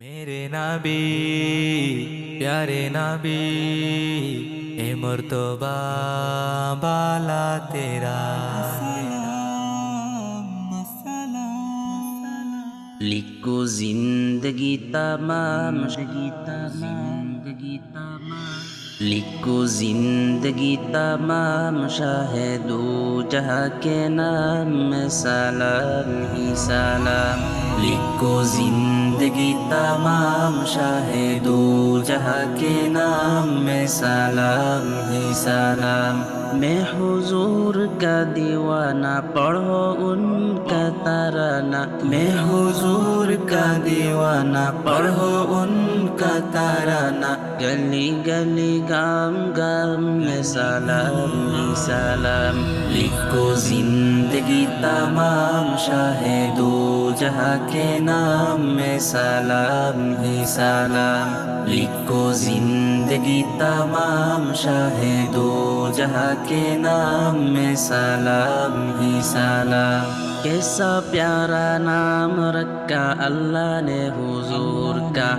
میرے نبی پیارے نبی اے مرتبہ بالا تیرا لکھو زندگی تمام لکھو زندگی تمام شاہد و جہاں کے نام میں سلام ہی سلام لکھو زندگی تمام شاہد و جہاں کے نام میں سلام ہی سلام میں حضور کا دیوانہ پڑھو ان کا ترانہ میں حضور کا دیوانہ پڑھو ان کا ترانہ گلی گلی گام گام میں سلام ہی سلام لکھو زندگی تمام شاہد و جہاں کے نام میں سلام ہی سلام لکھو زندگی تمام شاہد و جہاں کے نام میں سلام ہی سلام کیسا پیارا نام رکھا اللہ نے حضور کا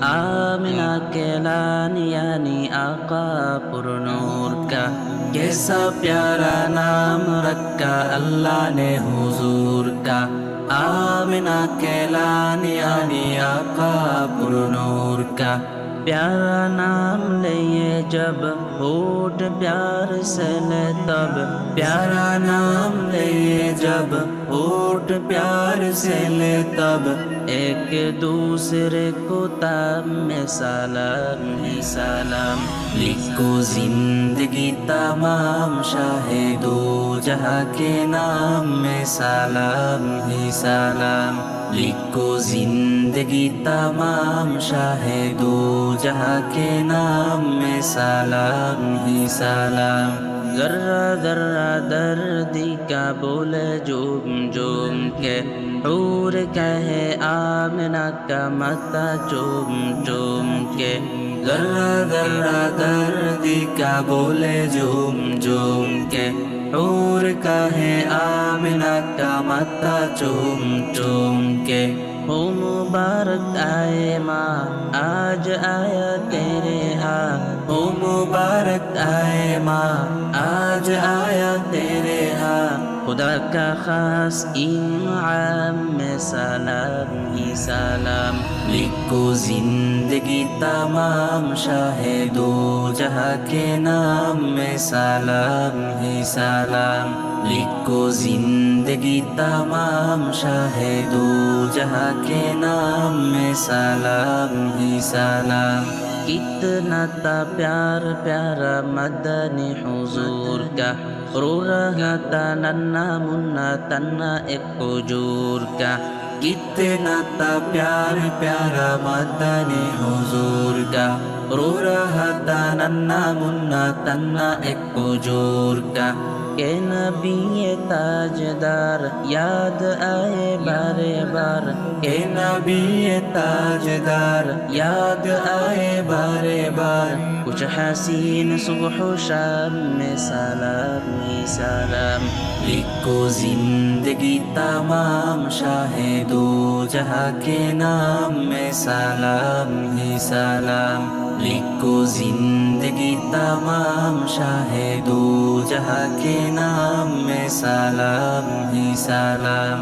آمنہ کے لان یعنی آقا پر نور کا کیسا پیارا نام رکھا اللہ نے حضور کا آمنہ کے لان یعنی آقا پر نور کا پیارا نام لئے جب ہوٹ پیار سے لے تب پیارا نام لئے جب ہوٹ پیار سے لے تب ایک دوسرے کو تاب میں سلام ہی سلام لکھو زندگی تمام شاہد و جہاں کے نام میں سلام ہی سلام لکھو زندگی تمام شاہد و جہاں کے نام میں سلام ہی سلام ذرہ ذرہ دردی کا بولے جوم جوم کے حور کہے آمنہ کا متا چوم چوم کے ذرہ ذرہ دردی کا بولے جوم جوم کے حور کہے آمنہ کا متا چوم چوم کے ہو مبارک آئے ماں آج آیا تیرے ہاں ہو مبارک آئے ماں آج آیا تیرے ہاں خدا کا خاص انعام میں سلام ہی سلام لکھو زندگی تمام شاہد و جہاں کے نام میں سلام ہی سلام لکھو زندگی تمام شاہد و جہاں کے نام میں سلام ہی سلام کتنا تھا پیار پیارا مدنی حضور کا رو رہا تھا ننا منا تنا ایک حجور کا کتنا تھا پیار پیارا مدنی حضور کا رو رہا تھا ننا منا تنا ایک حجور کا کہ نبی تاجدار یاد آئے بارے بار کہ نبی تاجدار یاد آئے بارے بار کچھ حسین صبح و شام میں سلام ہی سلام لکھو زندگی تمام شاہد و جہاں کے نام میں سلام ہی سلام لکھو زندگی تمام شاہد و جہاں کے نام میں سلام ہی سلام